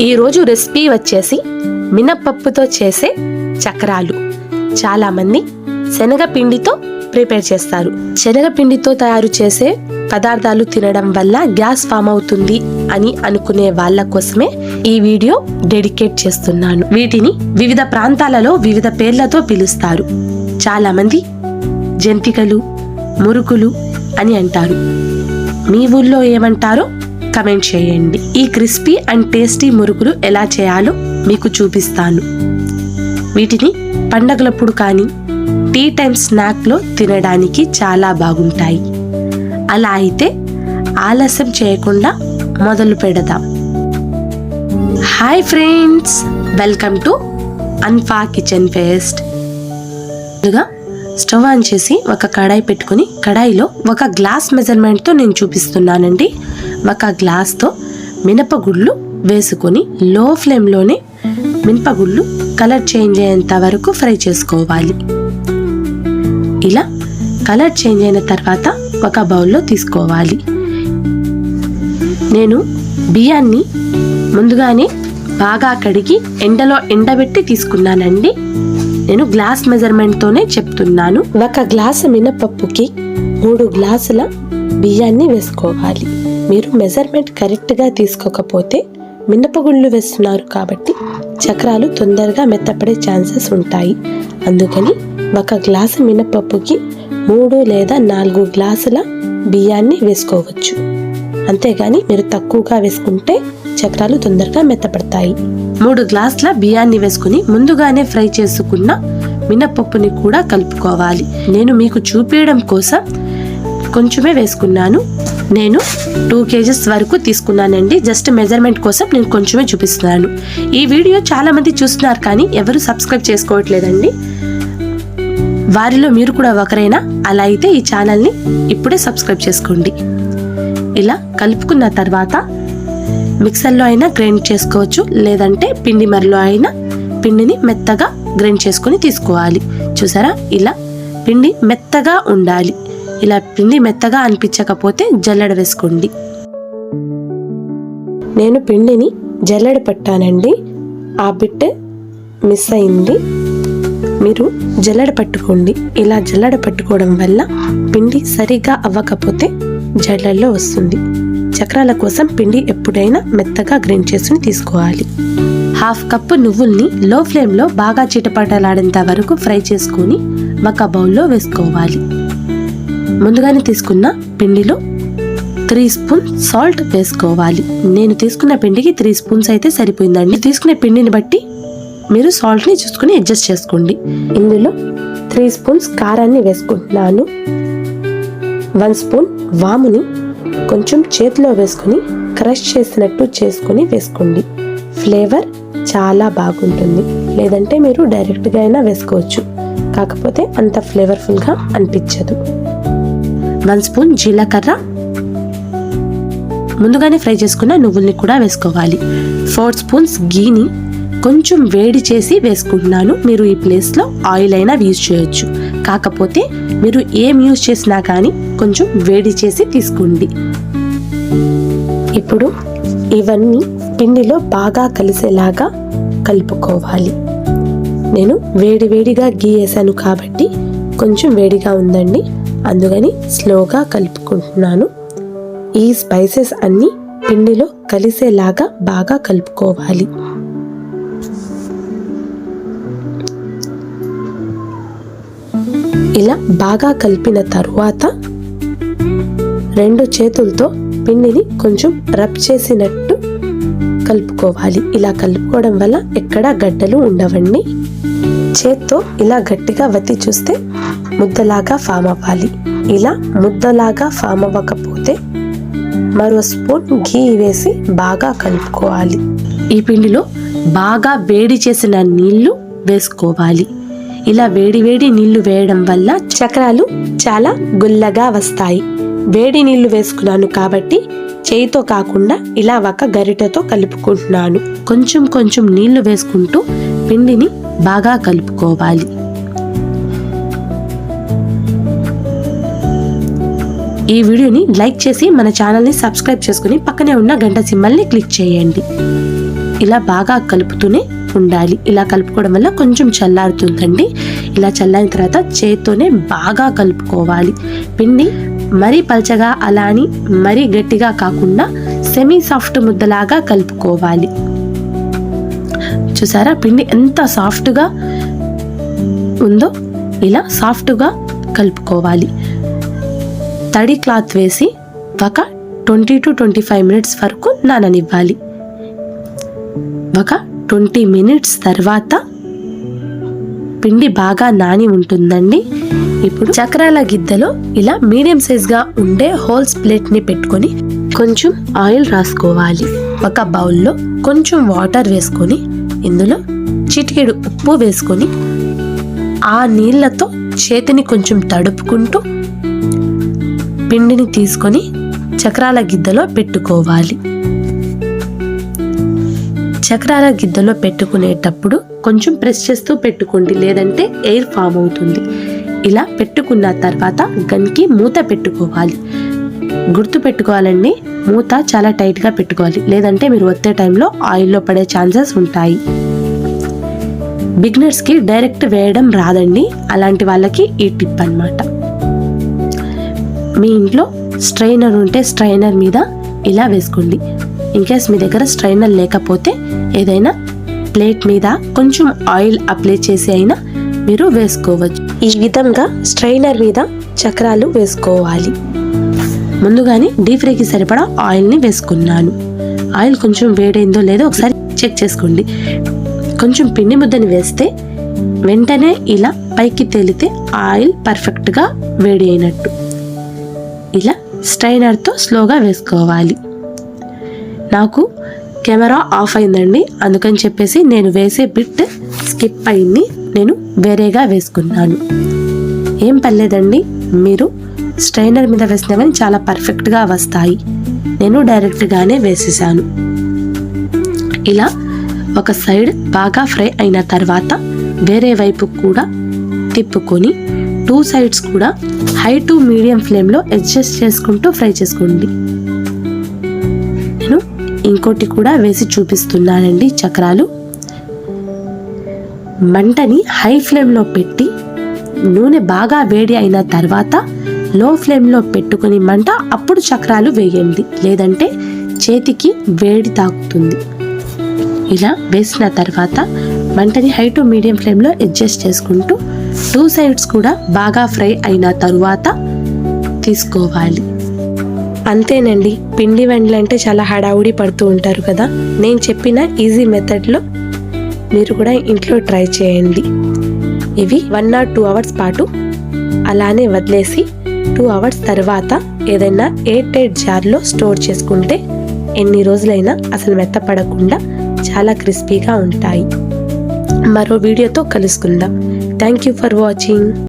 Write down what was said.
ఈ రోజు రెసిపీ వచ్చేసి మినపప్పుతో చేసే చక్రాలు. చాలా మంది శనగపిండితో ప్రిపేర్ చేస్తారు. శనగపిండితో తయారు చేసే పదార్థాలు తినడం వల్ల గ్యాస్ ఫామ్ అవుతుంది అని అనుకునే వాళ్ళ కోసమే ఈ వీడియో డెడికేట్ చేస్తున్నాను. వీటిని వివిధ ప్రాంతాలలో వివిధ పేర్లతో పిలుస్తారు. చాలా మంది జంతికలు, మురుకులు అని అంటారు. మీ ఊళ్ళో ఏమంటారో కమెంట్ చేయండి. ఈ క్రిస్పీ అండ్ టేస్టీ మురుకులు ఎలా చేయాలో మీకు చూపిస్తాను. వీటిని పండగలప్పుడు కానీ టీ టైం స్నాక్లో తినడానికి చాలా బాగుంటాయి. అలా అయితే ఆలస్యం చేయకుండా మొదలు పెడదాం. హాయ్ ఫ్రెండ్స్, వెల్కమ్ టు అన్ఫా కిచెన్ ఫెస్ట్. స్టవ్ ఆన్ చేసి ఒక కడాయి పెట్టుకుని కడాయిలో ఒక గ్లాస్ మెజర్మెంట్తో నేను చూపిస్తున్నానండి. ఒక గ్లాస్తో మినపగుళ్ళు వేసుకొని లో ఫ్లేమ్లోనే మినపగుళ్ళు కలర్ చేంజ్ అయ్యేంత వరకు ఫ్రై చేసుకోవాలి. ఇలా కలర్ చేంజ్ అయిన తర్వాత ఒక బౌల్లో తీసుకోవాలి. నేను బియ్యాన్ని ముందుగానే బాగా కడిగి ఎండలో ఎండబెట్టి తీసుకున్నానండి. నేను గ్లాస్ మెజర్మెంట్తోనే చెప్తున్నాను. ఒక గ్లాసు మినపప్పుకి 3 గ్లాసుల బియ్యాన్ని వేసుకోవాలి. మీరు మెజర్మెంట్ కరెక్ట్గా తీసుకోకపోతే మినపగుళ్ళు వేస్తున్నారు కాబట్టి చక్రాలు తొందరగా మెత్తపడే ఛాన్సెస్ ఉంటాయి. అందుకని ఒక గ్లాసు మినపప్పుకి 3 లేదా 4 గ్లాసుల బియ్యాన్ని వేసుకోవచ్చు. అంతేగాని మీరు తక్కువగా వేసుకుంటే చక్రాలు తొందరగా మెత్తపడతాయి. 3 గ్లాసుల బియ్యాన్ని వేసుకుని ముందుగానే ఫ్రై చేసుకున్న మినపప్పుని కూడా కలుపుకోవాలి. నేను మీకు చూపించడం కోసం కొంచెమే వేసుకున్నాను. నేను 2 kgs వరకు తీసుకున్నానండి. జస్ట్ మెజర్మెంట్ కోసం నేను కొంచెమే చూపిస్తున్నాను. ఈ వీడియో చాలా మంది చూస్తున్నారు కానీ ఎవరు సబ్స్క్రైబ్ చేసుకోవట్లేదండి. వారిలో మీరు కూడా ఒకరైనా అలా అయితే ఈ ఛానల్ని ఇప్పుడే సబ్స్క్రైబ్ చేసుకోండి. ఇలా కలుపుకున్న తర్వాత మిక్సర్లో అయినా గ్రైండ్ చేసుకోవచ్చు, లేదంటే పిండి మరలో అయినా పిండిని మెత్తగా గ్రైండ్ చేసుకొని తీసుకోవాలి. చూసారా, ఇలా పిండి మెత్తగా ఉండాలి. ఇలా పిండి మెత్తగా అనిపించకపోతే జల్లెడ వేసుకోండి. నేను పిండిని జల్లెడ పట్టానండి. ఆ బిట్ మిస్ అయింది. మీరు జల్లెడ పట్టుకోండి. ఇలా జల్లెడ పట్టుకోవడం వల్ల పిండి సరిగా అవ్వకపోతే జల్లెడలో వస్తుంది. చక్రాల కోసం పిండి ఎప్పుడైనా మెత్తగా గ్రైండ్ చేసుకుని తీసుకోవాలి. 1/2 కప్పు నువ్వుల్ని లో ఫ్లేమ్లో బాగా చిటపటలాడేంత వరకు ఫ్రై చేసుకొని ఒక బౌల్లో వేసుకోవాలి. ముందుగానే తీసుకున్న పిండిలో 3 స్పూన్ సాల్ట్ వేసుకోవాలి. నేను తీసుకున్న పిండికి 3 స్పూన్స్ అయితే సరిపోయిందండి. తీసుకునే పిండిని బట్టి మీరు సాల్ట్ని చూసుకుని అడ్జస్ట్ చేసుకోండి. ఇందులో 3 స్పూన్స్ కారాన్ని వేసుకుంటున్నాను. 1 స్పూన్ వాముని కొంచెం చేతిలో వేసుకుని క్రష్ చేసినట్టు చేసుకుని వేసుకోండి. ఫ్లేవర్ చాలా బాగుంటుంది. లేదంటే మీరు డైరెక్ట్గా అయినా వేసుకోవచ్చు, కాకపోతే అంత ఫ్లేవర్ఫుల్గా అనిపించదు. 1 స్పూన్ జీలకర్ర, ముందుగానే ఫ్రై చేసుకున్న నువ్వుల్ని కూడా వేసుకోవాలి. 4 స్పూన్స్ గీని కొంచెం వేడి చేసి వేసుకుంటున్నాను. మీరు ఈ ప్లేస్లో ఆయిల్ అయినా యూజ్ చేయొచ్చు, కాకపోతే మీరు ఏం యూజ్ చేసినా కానీ కొంచెం వేడి చేసి తీసుకోండి. ఇప్పుడు ఇవన్నీ పిండిలో బాగా కలిసేలాగా కలుపుకోవాలి. నేను వేడిగా గీ వేసాను కాబట్టి కొంచెం వేడిగా ఉందండి, అందుకని స్లోగా కలుపుకుంటున్నాను. ఈ స్పైసెస్ అన్నీ పిండిలో కలిసేలాగా బాగా కలుపుకోవాలి. ఇలా బాగా కలిపిన తరువాత 2 చేతులతో పిండిని కొంచెం రబ్ చేసినట్టు కలుపుకోవాలి. ఇలా కలుపుకోవడం వల్ల ఎక్కడా గడ్డలు ఉండవండి. చేత్తో ఇలా గట్టిగా వత్తి చూస్తే ముద్దలాగా ఫామ్ అవ్వాలి. ఇలా ముద్దలాగా ఫామ్ అవ్వకపోతే మరో స్పూన్ ఘీ వేసి బాగా కలుపుకోవాలి. ఈ పిండిలో బాగా వేడి చేసిన నీళ్లు వేసుకోవాలి. ఇలా వేడి నీళ్లు వేయడం వల్ల చక్రాలు చాలా గుల్లగా వస్తాయి. వేడి నీళ్లు వేసుకున్నాను కాబట్టి చేయితో కాకుండా ఇలా ఒక గరిటెతో కలుపుకుంటున్నాను. కొంచెం నీళ్లు వేసుకుంటూ పిండిని బాగా కలుపుకోవాలి. ఈ వీడియోని లైక్ చేసి మన ఛానల్ని సబ్స్క్రైబ్ చేసుకుని పక్కనే ఉన్న గంట సింబల్ని క్లిక్ చేయండి. ఇలా బాగా కలుపుతూనే ఉండాలి. ఇలా కలుపుకోవడం వల్ల కొంచెం చల్లారుతుందండి. ఇలా చల్లారిన తర్వాత చేత్తోనే బాగా కలుపుకోవాలి. పిండి మరీ పల్చగా అలా అని మరీ గట్టిగా కాకుండా సెమీ సాఫ్ట్ ముద్దలాగా కలుపుకోవాలి. చూసారా పిండి ఎంత సాఫ్ట్గా ఉందో, ఇలా సాఫ్ట్గా కలుపుకోవాలి. తడి క్లాత్ వేసి ఒక 20 to 25 minutes వరకు నాననివ్వాలి. ఒక 20 minutes తర్వాత పిండి బాగా నాని ఉంటుందండి. ఇప్పుడు చక్రాల గిద్దలో ఇలా మీడియం సైజ్గా ఉండే హోల్స్ ప్లేట్ని పెట్టుకొని కొంచెం ఆయిల్ రాసుకోవాలి. ఒక బౌల్లో కొంచెం వాటర్ వేసుకొని ఇందులో చిటికెడు ఉప్పు వేసుకొని ఆ నీళ్ళతో చేతిని కొంచెం తడుపుకుంటూ పిండిని తీసుకొని చక్రాల గిద్దలో పెట్టుకోవాలి. చక్రాల గిద్దలో పెట్టుకునేటప్పుడు కొంచెం ప్రెస్ చేస్తూ పెట్టుకోండి, లేదంటే ఎయిర్ ఫామ్ అవుతుంది. ఇలా పెట్టుకున్న తర్వాత గన్కి మూత పెట్టుకోవాలి. గుర్తు పెట్టుకోవాలండి, మూత చాలా టైట్గా పెట్టుకోవాలి, లేదంటే మీరు ఒత్తే టైంలో ఆయిల్లో పడే ఛాన్సెస్ ఉంటాయి. బిగినర్స్కి డైరెక్ట్ వేయడం రాదండి, అలాంటి వాళ్ళకి ఈ టిప్ అన్నమాట. మీ ఇంట్లో స్ట్రైనర్ ఉంటే స్ట్రైనర్ మీద ఇలా వేసుకోండి. ఇన్కేస్ మీ దగ్గర స్ట్రైనర్ లేకపోతే ఏదైనా ప్లేట్ మీద కొంచెం ఆయిల్ అప్లై చేసి అయినా మీరు వేసుకోవచ్చు. ఈ విధంగా స్ట్రైనర్ మీద చక్రాలు వేసుకోవాలి. ముందుగానే డీప్ ఫ్రైకి సరిపడా ఆయిల్ని వేసుకున్నాను. ఆయిల్ కొంచెం వేడైందో లేదో ఒకసారి చెక్ చేసుకోండి. కొంచెం పిండి ముద్దని వేస్తే వెంటనే ఇలా పైకి తేలితే ఆయిల్ పర్ఫెక్ట్గా వేడి అయినట్టు. ఇలా స్ట్రైనర్తో స్లోగా వేసుకోవాలి. నాకు కెమెరా ఆఫ్ అయిందండి, అందుకని చెప్పేసి నేను వేసే బిట్ స్కిప్ అయింది. నేను వేరేగా వేసుకున్నాను. ఏం పర్లేదండి, మీరు స్ట్రైనర్ మీద వేసినా కానీ చాలా పర్ఫెక్ట్గా వస్తాయి. నేను డైరెక్ట్గానే వేసేసాను. ఇలా ఒక సైడ్ బాగా ఫ్రై అయిన తర్వాత వేరే వైపు కూడా తిప్పుకొని 2 sides కూడా హై టు మీడియం ఫ్లేమ్లో అడ్జస్ట్ చేసుకుంటూ ఫ్రై చేసుకోండి. నేను ఇంకోటి కూడా వేసి చూపిస్తున్నానండి. చక్రాలు మంటని హై ఫ్లేమ్లో పెట్టి నూనె బాగా వేడి అయిన తర్వాత లో ఫ్లేమ్లో పెట్టుకుని మంట అప్పుడు చక్రాలు వేయండి, లేదంటే చేతికి వేడి తాకుతుంది. ఇలా వేసిన తర్వాత మంటని హై టు మీడియం ఫ్లేమ్లో అడ్జస్ట్ చేసుకుంటూ 2 sides కూడా బాగా ఫ్రై అయిన తరువాత తీసుకోవాలి. అంతేనండి, పిండి వంటలు అంటే చాలా హడావుడి పడుతూ ఉంటారు కదా. నేను చెప్పిన ఈజీ మెథడ్లో మీరు కూడా ఇంట్లో ట్రై చేయండి. ఇవి 1 or 2 hours పాటు అలానే వదిలేసి 2 hours తర్వాత ఏదైనా ఎయిర్ టైట్ జార్లో స్టోర్ చేసుకుంటే ఎన్ని రోజులైనా అసలు మెత్తపడకుండా చాలా క్రిస్పీగా ఉంటాయి. మరో వీడియోతో కలుసుకుందాం. Thank you for watching.